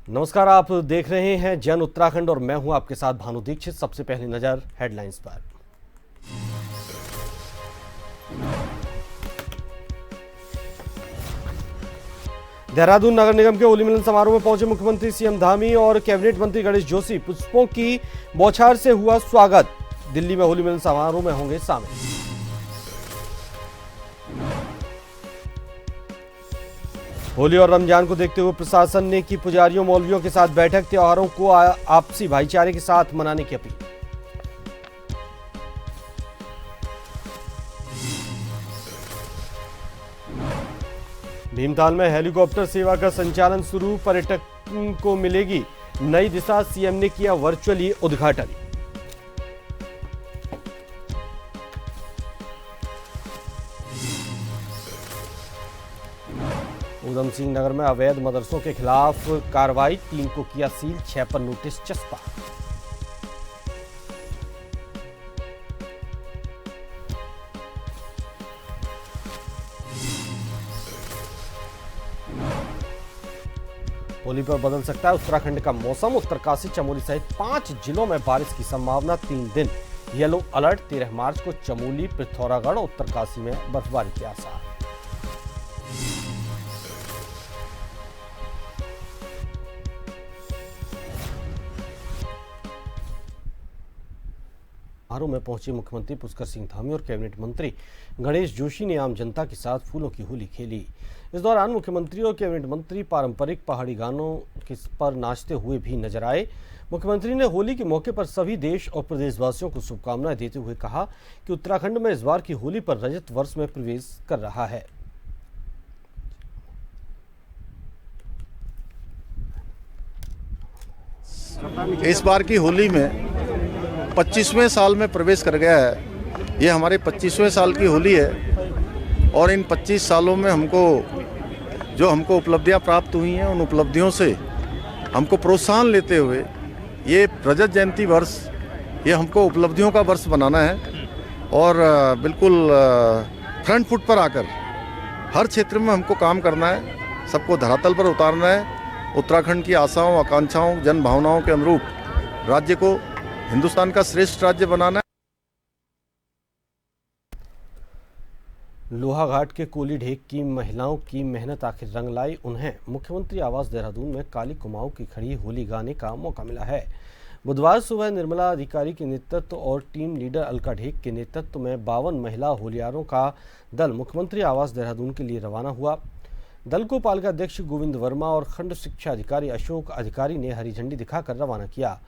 नमस्कार, आप देख रहे हैं जन उत्तराखंड और मैं हूं आपके साथ भानु दीक्षित। सबसे पहली नजर हेडलाइंस पर। देहरादून नगर निगम के होली मिलन समारोह में पहुंचे मुख्यमंत्री सीएम धामी और कैबिनेट मंत्री गणेश जोशी। पुष्पों की बौछार से हुआ स्वागत। दिल्ली में होली मिलन समारोह में होंगे शामिल। होली और रमजान को देखते हुए प्रशासन ने की पुजारियों मौलवियों के साथ बैठक। त्योहारों को आपसी भाईचारे के साथ मनाने की अपील। भीमताल में हेलीकॉप्टर सेवा का संचालन शुरू। पर्यटक को मिलेगी नई दिशा। सीएम ने किया वर्चुअली उद्घाटन। ऊधम सिंह नगर में अवैध मदरसों के खिलाफ कार्रवाई। 3 को किया सील, 6 पर नोटिस चस्पा। होली पर बदल सकता है उत्तराखंड का मौसम। उत्तरकाशी, चमोली सहित 5 जिलों में बारिश की संभावना। 3 दिन येलो अलर्ट। 13 मार्च को चमोली, पिथौरागढ़, उत्तरकाशी में बर्फबारी के आसार। समारोह में पहुंचे मुख्यमंत्री पुष्कर सिंह धामी और कैबिनेट मंत्री गणेश जोशी ने आम जनता के साथ फूलों की होली खेली। इस दौरान मुख्यमंत्री और कैबिनेट मंत्री पारंपरिक पहाड़ी गानों पर नाचते हुए भी नजर आए। मुख्यमंत्री ने होली के मौके पर सभी देश और प्रदेशवासियों को शुभकामनाएं देते हुए कहा कि उत्तराखंड में इस बार की होली पर रजत वर्ष में प्रवेश कर रहा है। इस बार की होली में 25वें साल में प्रवेश कर गया है। ये हमारे 25वें साल की होली है और इन 25 सालों में हमको उपलब्धियां प्राप्त हुई हैं, उन उपलब्धियों से हमको प्रोत्साहन लेते हुए ये रजत जयंती वर्ष, ये हमको उपलब्धियों का वर्ष बनाना है और बिल्कुल फ्रंट फुट पर आकर हर क्षेत्र में हमको काम करना है, सबको धरातल पर उतारना है। उत्तराखंड की आशाओं, आकांक्षाओं, जन भावनाओं के अनुरूप राज्य को हिंदुस्तान का श्रेष्ठ राज्य बनाना है। लोहाघाट के कोली ढेक की महिलाओं की मेहनत आखिर रंग लाई। उन्हें मुख्यमंत्री आवास देहरादून में काली कुमाऊं की खड़ी होली गाने का मौका मिला है। बुधवार सुबह निर्मला अधिकारी के नेतृत्व और टीम लीडर अलका ढेक के नेतृत्व में 52 महिला होलियारों का दल मुख्यमंत्री आवास देहरादून के लिए रवाना हुआ। दल को पालिका अध्यक्ष गोविंद वर्मा और खंड शिक्षा अधिकारी अशोक अधिकारी ने हरी झंडी दिखाकर रवाना किया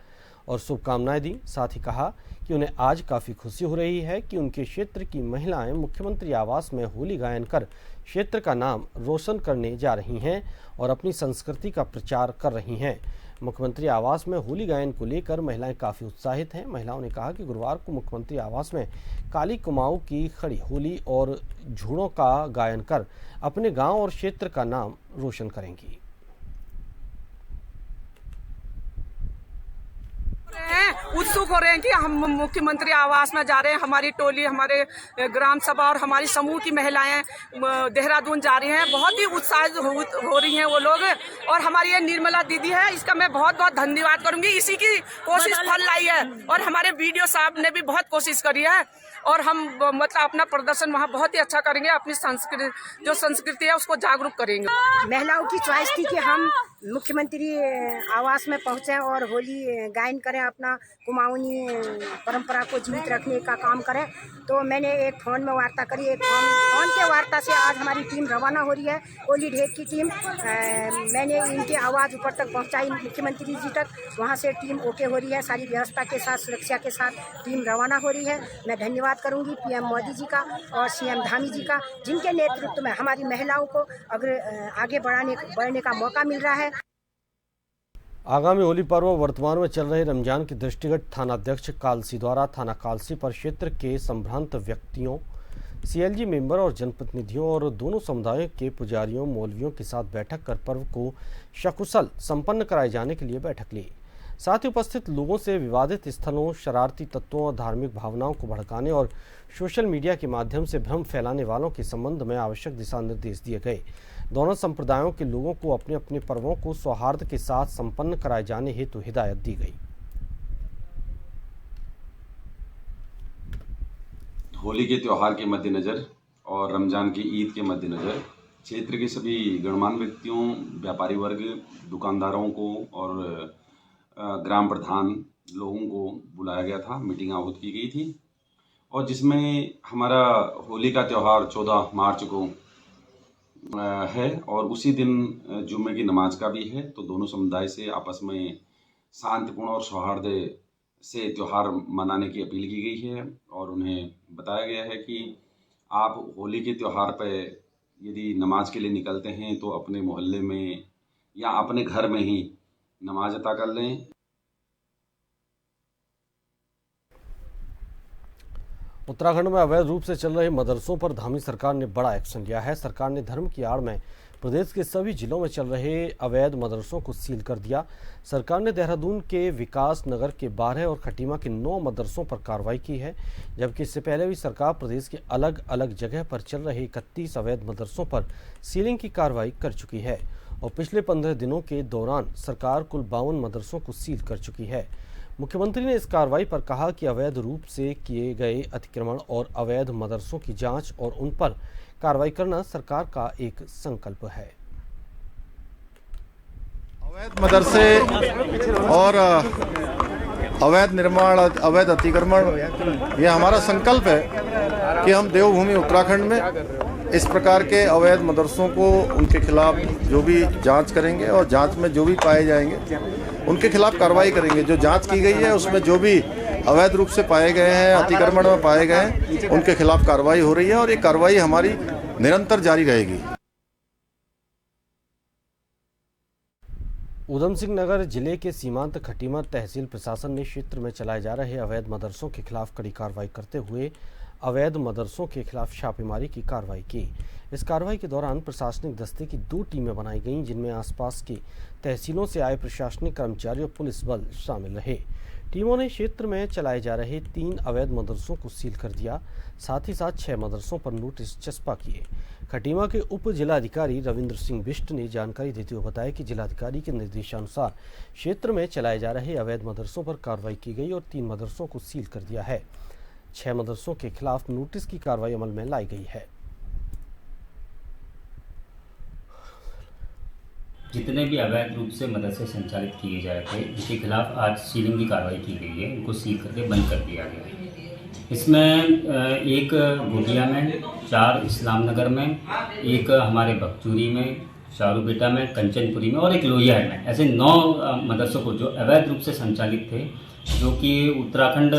और शुभकामनाएं दी। साथ ही कहा कि उन्हें आज काफ़ी खुशी हो रही है कि उनके क्षेत्र की महिलाएं मुख्यमंत्री आवास में होली गायन कर क्षेत्र का नाम रोशन करने जा रही हैं और अपनी संस्कृति का प्रचार कर रही हैं। मुख्यमंत्री आवास में होली गायन को लेकर महिलाएं काफ़ी उत्साहित हैं। महिलाओं ने कहा कि गुरुवार को मुख्यमंत्री आवास में काली कुमाऊं की खड़ी होली और झूड़ों का गायन कर अपने गाँव और क्षेत्र का नाम रोशन करेंगी। उत्सुक हो रहे हैं कि हम मुख्यमंत्री आवास में जा रहे हैं। हमारी टोली, हमारे ग्राम सभा और हमारी समूह की महिलाएं देहरादून जा रही हैं। बहुत ही उत्साहित हो रही हैं वो लोग। और हमारी ये निर्मला दीदी है, इसका मैं बहुत बहुत धन्यवाद करूंगी। इसी की कोशिश फल लाई है और हमारे वीडियो साहब ने भी बहुत कोशिश करी है और हम मतलब अपना प्रदर्शन वहाँ बहुत ही अच्छा करेंगे। अपनी संस्कृति है उसको जागरूक करेंगे। महिलाओं की चॉइस थी कि हम मुख्यमंत्री आवास में पहुंचे और होली गायन करें, अपना कुमाऊनी परंपरा को जीवित रखने का काम करें। तो मैंने एक फ़ोन में वार्ता करी। एक फ़ोन के वार्ता से आज हमारी टीम रवाना हो रही है। कोली ढेक की टीम, मैंने इनकी आवाज़ ऊपर तक पहुंचाई, मुख्यमंत्री जी तक। वहां से टीम ओके हो रही है, सारी व्यवस्था के साथ, सुरक्षा के साथ टीम रवाना हो रही है। मैं धन्यवाद करूंगी पीएम मोदी जी का और सीएम धामी जी का, जिनके नेतृत्व में हमारी महिलाओं को आगे बढ़ने का मौका मिल रहा है। आगामी होली पर्व वर्तमान में चल रहे रमजान के दृष्टिगत थानाध्यक्ष कालसी द्वारा थाना कालसी पर क्षेत्र के संभ्रांत व्यक्तियों, सीएलजी मेंबर और जनप्रतिनिधियों और दोनों समुदायों के पुजारियों मौलवियों के साथ बैठक कर पर्व को सकुशल संपन्न कराए जाने के लिए बैठक ली। साथ ही उपस्थित लोगों से विवादित स्थलों, शरारती तत्वों और धार्मिक भावनाओं को भड़काने और सोशल मीडिया के माध्यम से भ्रम फैलाने वालों के संबंध में आवश्यक दिशा निर्देश दिए गए। दोनों संप्रदायों के लोगों को अपने अपने पर्वों को सौहार्द के साथ संपन्न कराए जाने हेतु हिदायत दी गई। होली के त्यौहार के मद्देनज़र और रमज़ान की ईद के मद्देनज़र क्षेत्र के सभी गणमान्य व्यक्तियों, व्यापारी वर्ग, दुकानदारों को और ग्राम प्रधान लोगों को बुलाया गया था। मीटिंग आहूत की गई थी और जिसमें हमारा होली का त्यौहार 14 मार्च को है और उसी दिन जुम्मे की नमाज का भी है। तो दोनों समुदाय से आपस में शांतिपूर्ण और सौहार्द से त्यौहार मनाने की अपील की गई है और उन्हें बताया गया है कि आप होली के त्यौहार पर यदि नमाज के लिए निकलते हैं तो अपने मोहल्ले में या अपने घर में ही नमाज अता कर लें। उत्तराखंड में अवैध रूप से चल रहे मदरसों पर धामी सरकार ने बड़ा एक्शन लिया है। सरकार ने धर्म की आड़ में प्रदेश के सभी जिलों में चल रहे अवैध मदरसों को सील कर दिया। सरकार ने देहरादून के विकास नगर के 12 और खटीमा के 9 मदरसों पर कार्रवाई की है, जबकि इससे पहले भी सरकार प्रदेश के अलग अलग जगह पर चल रहे 31 अवैध मदरसों पर सीलिंग की कार्रवाई कर चुकी है और पिछले 15 दिनों के दौरान सरकार कुल 52 मदरसों को सील कर चुकी है। मुख्यमंत्री ने इस कार्रवाई पर कहा कि अवैध रूप से किए गए अतिक्रमण और अवैध मदरसों की जांच और उन पर कार्रवाई करना सरकार का एक संकल्प है। अवैध मदरसे और अवैध निर्माण, अवैध अतिक्रमण, ये हमारा संकल्प है कि हम देवभूमि उत्तराखंड में इस प्रकार के अवैध मदरसों को उनके खिलाफ जो भी जांच करेंगे और जांच में जो भी पाए जाएंगे उनके खिलाफ कार्रवाई करेंगे। जो जांच की गई है उसमें जो भी अवैध रूप से पाए गए हैं, अतिक्रमण में पाए गए हैं, उनके खिलाफ कार्रवाई हो रही है और ये कार्रवाई हमारी निरंतर जारी रहेगी। ऊधम सिंह नगर जिले के सीमांत खटीमा तहसील प्रशासन ने क्षेत्र में चलाए जा रहे अवैध मदरसों के खिलाफ कड़ी कार्रवाई करते हुए अवैध मदरसों के खिलाफ छापेमारी की कार्रवाई की। इस कार्रवाई के दौरान प्रशासनिक दस्ते की 2 टीमें बनाई गईं, जिनमें आसपास की तहसीलों से आए प्रशासनिक कर्मचारी और पुलिस बल शामिल रहे। टीमों ने क्षेत्र में चलाए जा रहे 3 अवैध मदरसों को सील कर दिया, साथ ही साथ 6 मदरसों पर नोटिस चस्पा किए। खटीमा के उप जिलाधिकारी रविंद्र सिंह बिष्ट ने जानकारी देते हुए बताया कि जिलाधिकारी के निर्देशानुसार क्षेत्र में चलाए जा रहे अवैध मदरसों पर कार्रवाई की गई और 3 मदरसों को सील कर दिया है। 6 मदरसों के खिलाफ नोटिस की कार्रवाई अमल में लाई गई है। जितने भी अवैध रूप से मदरसे संचालित किए जा रहे थे उनके खिलाफ आज सीलिंग की कार्रवाई की गई है, उनको सील करके बंद कर दिया गया है। इसमें एक गोटिया में, 4 इस्लाम नगर में, एक हमारे बगचूरी में, शारूबेटा में, कंचनपुरी में और एक लोहिया में, ऐसे 9 मदरसों को जो अवैध रूप से संचालित थे, जो कि उत्तराखंड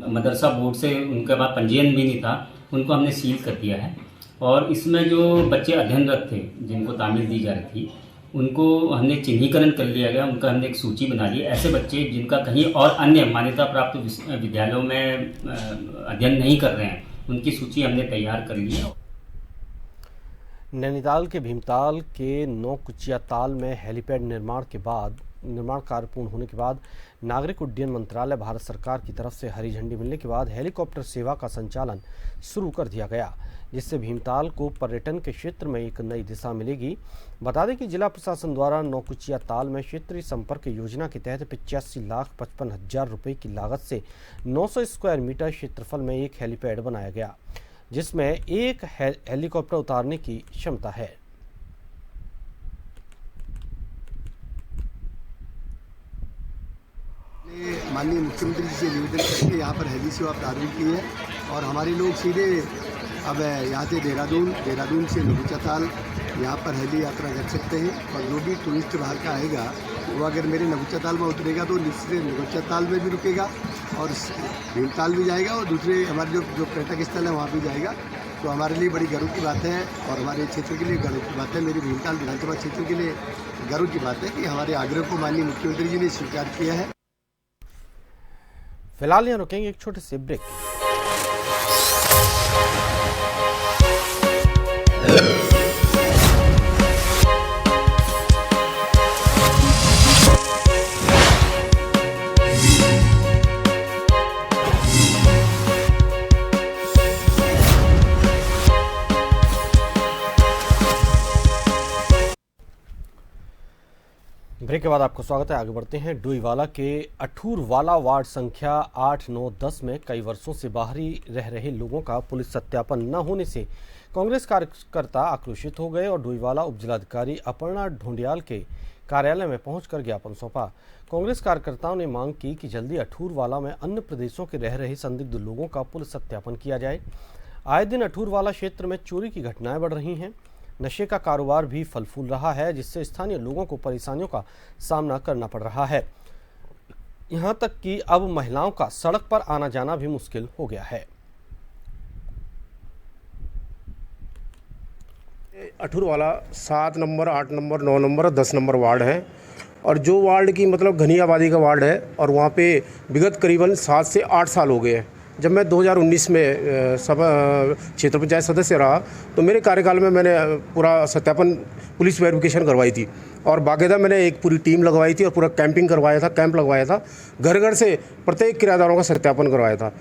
मदरसा बोर्ड से उनके पास पंजीयन भी नहीं था, उनको हमने सील कर दिया है। और इसमें जो बच्चे अध्ययनरत थे जिनको तामील दी जा रही थी उनको हमने चिन्हीकरण कर लिया गया, उनका हमने एक सूची बना ली। ऐसे बच्चे जिनका कहीं और अन्य मान्यता प्राप्त विद्यालयों में अध्ययन नहीं कर रहे हैं, उनकी सूची हमने तैयार कर ली है। नैनीताल के भीमताल के नौकुचिया ताल में हेलीपैड निर्माण कार्य पूर्ण होने के बाद नागरिक उड्डयन मंत्रालय भारत सरकार की तरफ से हरी झंडी मिलने के बाद हेलीकॉप्टर सेवा का संचालन शुरू कर दिया गया, जिससे भीमताल को पर्यटन के क्षेत्र में एक नई दिशा मिलेगी। बता दें कि जिला प्रशासन द्वारा नौकुचिया ताल में क्षेत्रीय संपर्क योजना के तहत 85,55,000 रुपये की लागत से 900 स्क्वायर मीटर क्षेत्रफल में एक हेलीपैड बनाया गया, जिसमें एक हेलीकॉप्टर उतारने की क्षमता है। माननीय मुख्यमंत्री जी से निवेदन करके यहाँ पर हेली सेवा प्रारंभ की है और हमारे लोग सीधे अब यहाँ से देहरादून से नगुचा ताल यहाँ पर हेली यात्रा कर सकते हैं। और जो भी टूरिस्ट बाहर का आएगा वो अगर मेरे नगुचा ताल में उतरेगा तो निश्चित नगुचा ताल में भी रुकेगा और भीमताल भी जाएगा और दूसरे हमारे जो पर्यटक स्थल है वहाँ भी जाएगा। तो हमारे लिए बड़ी गर्व की बात है और हमारे क्षेत्र के लिए गर्व की बात है, मेरी भीमताल विधानसभा क्षेत्र के लिए गर्व की बात है कि हमारे आग्रह को माननीय मुख्यमंत्री जी ने स्वीकार किया है। फिलहाल यहाँ रुकेंगे एक छोटे से ब्रेक। ब्रेक के बाद आपको स्वागत है। आगे बढ़ते हैं। डोईवाला के अठूरवाला वार्ड संख्या 8, 9, 10 में कई वर्षों से बाहरी रह रहे लोगों का पुलिस सत्यापन न होने से कांग्रेस कार्यकर्ता आक्रोशित हो गए और डोईवाला उपजिलाधिकारी अपर्णा ढोंडियाल के कार्यालय में पहुंचकर ज्ञापन सौंपा। कांग्रेस कार्यकर्ताओं ने मांग की कि जल्दी अठूरवाला में अन्य प्रदेशों के रह रहे संदिग्ध लोगों का पुलिस सत्यापन किया जाए। आए दिन अठूरवाला क्षेत्र में चोरी की घटनाएं बढ़ रही हैं। नशे का कारोबार भी फल फूल रहा है, जिससे स्थानीय लोगों को परेशानियों का सामना करना पड़ रहा है। यहां तक कि अब महिलाओं का सड़क पर आना जाना भी मुश्किल हो गया है। अठूरवाला 7 नंबर, 8 नंबर, 9 नंबर और 10 नंबर वार्ड है और जो वार्ड की मतलब घनी आबादी का वार्ड है और वहाँ पे विगत करीबन 7 से 8 साल हो गए हैं। जब मैं 2019 में क्षेत्र पंचायत सदस्य रहा तो मेरे कार्यकाल में मैंने पूरा सत्यापन पुलिस वेरिफिकेशन करवाई थी और बाकायदा मैंने एक पूरी टीम लगवाई थी और पूरा कैंपिंग करवाया था, कैंप लगवाया था, घर घर से प्रत्येक किराएदारों का सत्यापन करवाया था।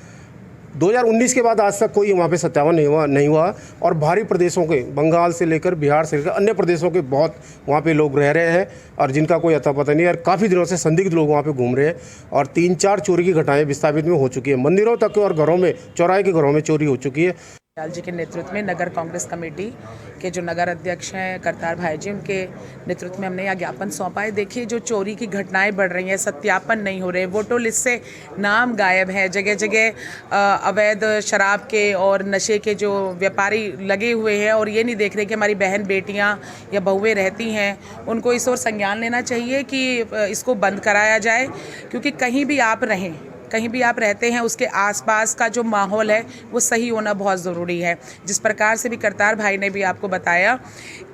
2019 के बाद आज तक कोई वहाँ पे सत्यापन नहीं हुआ और बाहरी प्रदेशों के, बंगाल से लेकर बिहार से लेकर अन्य प्रदेशों के बहुत वहाँ पे लोग रह रहे हैं और जिनका कोई अता पता नहीं है और काफ़ी दिनों से संदिग्ध लोग वहाँ पे घूम रहे हैं और 3-4 चोरी की घटनाएं विस्थापित में हो चुकी है। मंदिरों तक और घरों में, चौराहे के घरों में चोरी हो चुकी है। लाल जी के नेतृत्व में नगर कांग्रेस कमेटी के जो नगर अध्यक्ष हैं करतार भाई जी, उनके नेतृत्व में हमने यह ज्ञापन सौंपा है। देखिए, जो चोरी की घटनाएं बढ़ रही हैं, सत्यापन नहीं हो रहे, वोटर लिस्ट से नाम गायब है, जगह जगह अवैध शराब के और नशे के जो व्यापारी लगे हुए हैं और ये नहीं देख रहे कि हमारी बहन बेटियां या बहुएं रहती हैं। उनको इस ओर संज्ञान लेना चाहिए कि इसको बंद कराया जाए, क्योंकि कहीं भी आप रहें, कहीं भी आप रहते हैं, उसके आसपास का जो माहौल है वो सही होना बहुत ज़रूरी है। जिस प्रकार से भी करतार भाई ने भी आपको बताया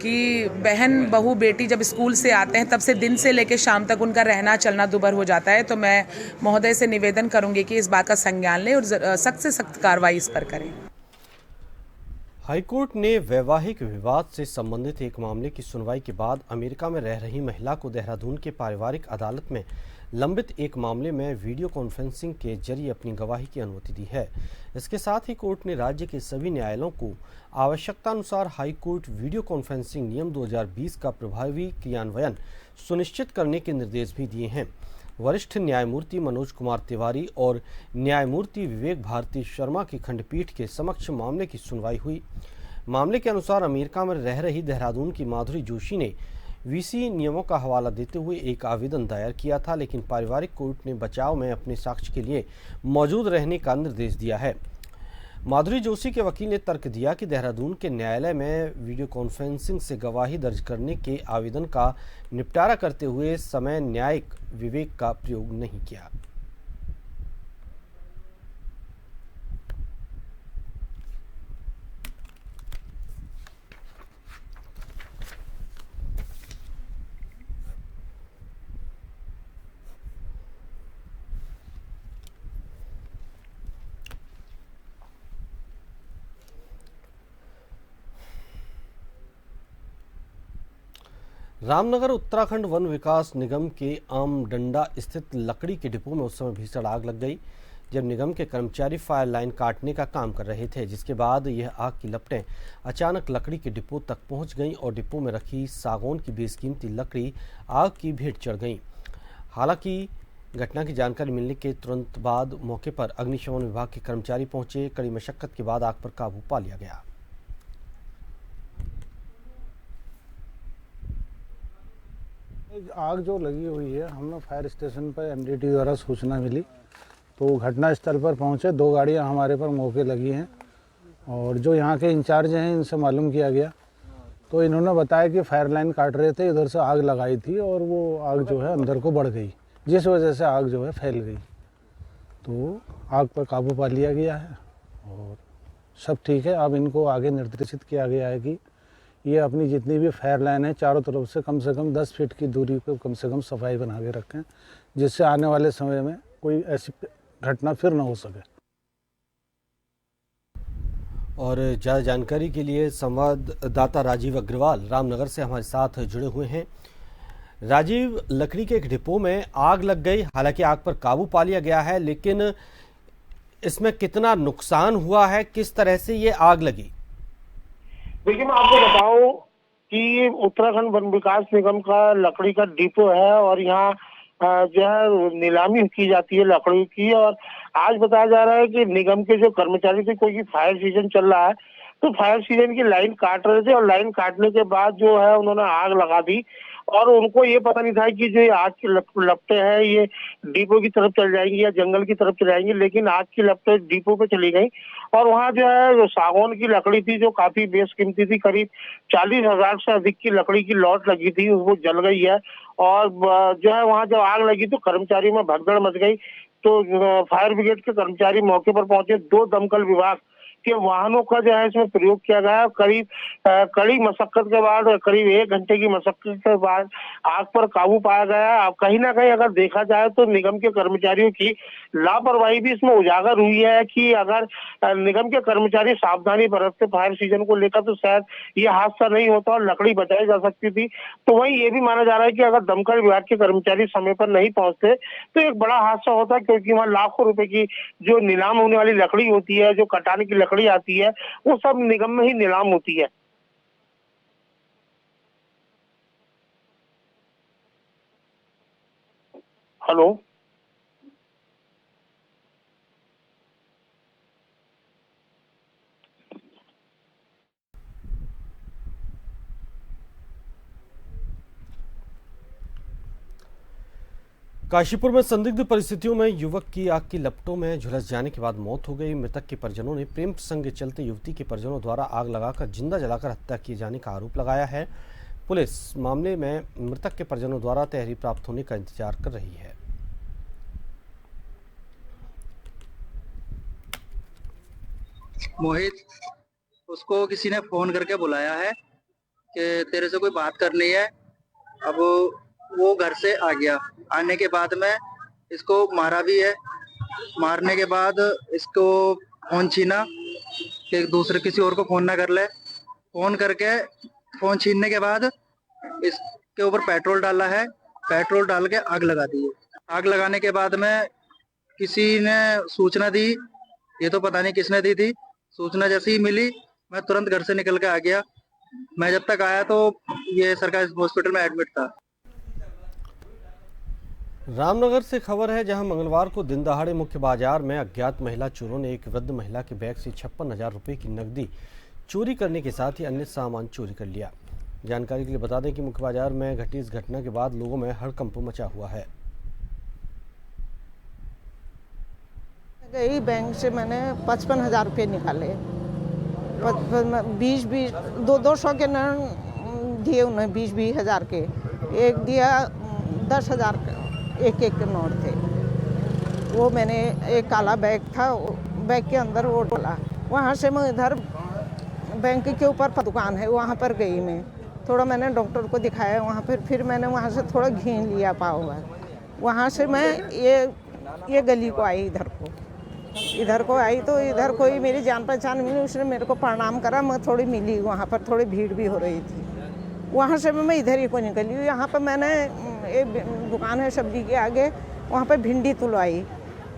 कि बहन बहू बेटी जब स्कूल से आते हैं तब से दिन से लेकर शाम तक उनका रहना चलना दुभर हो जाता है। तो मैं महोदय से निवेदन करूंगी कि इस बात का संज्ञान लें और सख्त से सख्त कार्रवाई इस पर करें। हाईकोर्ट ने वैवाहिक विवाद से संबंधित एक मामले की सुनवाई के बाद अमेरिका में रह रही महिला को देहरादून के पारिवारिक अदालत में लंबित एक मामले में वीडियो कॉन्फ्रेंसिंग के जरिए अपनी गवाही की अनुमति दी है। इसके साथ ही कोर्ट ने राज्य के सभी न्यायालयों को आवश्यकतानुसार हाईकोर्ट वीडियो कॉन्फ्रेंसिंग नियम 2020 का प्रभावी क्रियान्वयन सुनिश्चित करने के निर्देश भी दिए हैं। वरिष्ठ न्यायमूर्ति मनोज कुमार तिवारी और न्यायमूर्ति विवेक भारती शर्मा की खंडपीठ के समक्ष मामले की सुनवाई हुई। मामले के अनुसार अमेरिका में रह रही देहरादून की माधुरी जोशी ने वीसी नियमों का हवाला देते हुए एक आवेदन दायर किया था, लेकिन पारिवारिक कोर्ट ने बचाव में अपने साक्ष्य के लिए मौजूद रहने का निर्देश दिया है। माधुरी जोशी के वकील ने तर्क दिया कि देहरादून के न्यायालय में वीडियो कॉन्फ्रेंसिंग से गवाही दर्ज करने के आवेदन का निपटारा करते हुए समय न्यायिक विवेक का प्रयोग नहीं किया। रामनगर उत्तराखंड वन विकास निगम के आमडंडा स्थित लकड़ी के डिपो में उस समय भीषण आग लग गई जब निगम के कर्मचारी फायर लाइन काटने का काम कर रहे थे, जिसके बाद यह आग की लपटें अचानक लकड़ी के डिपो तक पहुंच गईं और डिपो में रखी सागौन की बेशकीमती लकड़ी आग की भेंट चढ़ गई। हालांकि घटना की जानकारी मिलने के तुरंत बाद मौके पर अग्निशमन विभाग के कर्मचारी पहुंचे। कड़ी मशक्कत के बाद आग पर काबू पा लिया गया। आग जो लगी हुई है, हमें फायर स्टेशन पर एमडीटी द्वारा सूचना मिली तो घटना स्थल पर पहुंचे। 2 गाड़ियां हमारे पर मौके लगी हैं और जो यहां के इंचार्ज हैं इनसे मालूम किया गया तो इन्होंने बताया कि फायर लाइन काट रहे थे, इधर से आग लगाई थी और वो आग जो है अंदर को बढ़ गई, जिस वजह से आग जो है फैल गई। तो आग पर काबू पा लिया गया है और सब ठीक है। अब इनको आगे निर्देशित किया गया है कि ये अपनी जितनी भी फायर लाइन है चारों तरफ से कम 10 फीट की दूरी पर कम से कम सफाई बना के रखें, जिससे आने वाले समय में कोई ऐसी घटना फिर न हो सके। और ज़्यादा जानकारी के लिए संवाददाता राजीव अग्रवाल रामनगर से हमारे साथ जुड़े हुए हैं। राजीव, लकड़ी के एक डिपो में आग लग गई, हालांकि आग पर काबू पा लिया गया है, लेकिन इसमें कितना नुकसान हुआ है, किस तरह से ये आग लगी? देखिए, मैं आपको बताऊं कि उत्तराखंड वन विकास निगम का लकड़ी का डिपो है और यहाँ जो है नीलामी की जाती है लकड़ी की। और आज बताया जा रहा है कि निगम के जो कर्मचारी थे, कोई फायर सीजन चल रहा है तो फायर सीजन की लाइन काट रहे थे और लाइन काटने के बाद जो है उन्होंने आग लगा दी और उनको ये पता नहीं था कि जो ये आग की लपटें हैं ये डिपो की तरफ चल जाएंगी या जंगल की तरफ चल जाएंगी, लेकिन आग की लपटें डिपो पे चली गई। और वहाँ जो है जो सागौन की लकड़ी थी जो काफी बेशकीमती थी, करीब 40,000 से अधिक की लकड़ी की लॉट लगी थी, वो जल गई है। और जो है वहाँ जब आग लगी तो कर्मचारियों में भगदड़ मच गई। तो फायर ब्रिगेड के कर्मचारी मौके पर पहुंचे, 2 दमकल विभाग के वाहनों का जो है इसमें प्रयोग किया गया। करीब कड़ी मशक्कत के बाद, करीब 1 घंटे की मशक्कत के बाद आग पर काबू पाया गया। अब कहीं ना कहीं अगर देखा जाए तो निगम के कर्मचारियों की लापरवाही भी इसमें उजागर हुई है कि अगर निगम के कर्मचारी सावधानी बरतते फायर सीजन को लेकर तो शायद ये हादसा नहीं होता और लकड़ी बचाई जा सकती थी। तो वहीं ये भी माना जा रहा है कि अगर दमकल विभाग के कर्मचारी समय पर नहीं पहुंचते तो एक बड़ा हादसा होता, क्योंकि वहाँ लाखों रुपए की जो नीलाम होने वाली लकड़ी होती है, जो कटाने की लकड़ी आती है, वो सब निगम में ही नीलाम होती है। हेलो, काशीपुर में संदिग्ध परिस्थितियों में युवक की आग की लपटों में झुलस जाने के बाद मौत हो गई। मृतक के परिजनों ने प्रेम प्रसंग के चलते युवती के परिजनों द्वारा आग लगाकर जिंदा जलाकर हत्या किए जाने का आरोप लगाया है। पुलिस मामले में मृतक के परिजनों द्वारा तहरीर प्राप्त होने का इंतजार कर रही है। मोहित, उसको किसी ने फोन करके बुलाया है कि तेरे से कोई बात करनी है। अब वो घर से आ गया। आने के बाद में इसको मारा भी है। मारने के बाद इसको फोन छीना कि दूसरे किसी और को फोन ना कर ले। फोन करके फोन छीनने के बाद इसके ऊपर पेट्रोल डाला है। पेट्रोल डाल के आग लगा दी है। आग लगाने के बाद में किसी ने सूचना दी, ये तो पता नहीं किसने दी थी। सूचना जैसे ही मिली मैं तुरंत घर से निकल के आ गया। मैं जब तक आया तो ये सरकारी हॉस्पिटल में एडमिट था। रामनगर से खबर है, जहां मंगलवार को दिन दहाड़े मुख्य बाजार में अज्ञात महिला चोरों ने एक वृद्ध महिला के बैग से 56,000 रुपए की नकदी चोरी करने के साथ ही अन्य सामान चोरी कर लिया। जानकारी के लिए बता दें कि मुख्य बाजार में घटी इस घटना के बाद लोगों में हड़कंप मचा हुआ है। गई बैंक से मैंने 55,000 रुपये निकाले। 200 के नोट दिए उन्हें, 20-20 हज़ार के। एक दिया 10,000 का, एक नोट थे। वो मैंने एक काला बैग था, बैग के अंदर वो डाला। वहाँ से मैं इधर बैंक के ऊपर दुकान है, वहाँ पर गई मैं। थोड़ा मैंने डॉक्टर को दिखाया वहाँ पर, फिर मैंने वहाँ से थोड़ा घीन लिया पाव भर। वहाँ से मैं ये गली को आई, इधर को आई तो इधर कोई मेरी जान पहचान मिली, उसने मेरे को प्रणाम करा। मैं थोड़ी मिली, वहाँ पर थोड़ी भीड़ भी हो रही थी। वहाँ से मैं इधर ही को निकली। यहाँ पर मैंने एक दुकान है सब्जी के आगे, वहाँ पर भिंडी तुलवाई।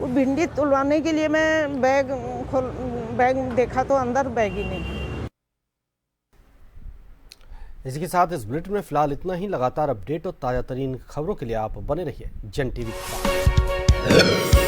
वो भिंडी तुलवाने के लिए मैं बैग देखा तो अंदर बैग ही नहीं। इसी के साथ इस बुलेटिन में फिलहाल इतना ही। लगातार अपडेट और ताज़ा तरीन खबरों के लिए आप बने रहिए जन टीवी के साथ।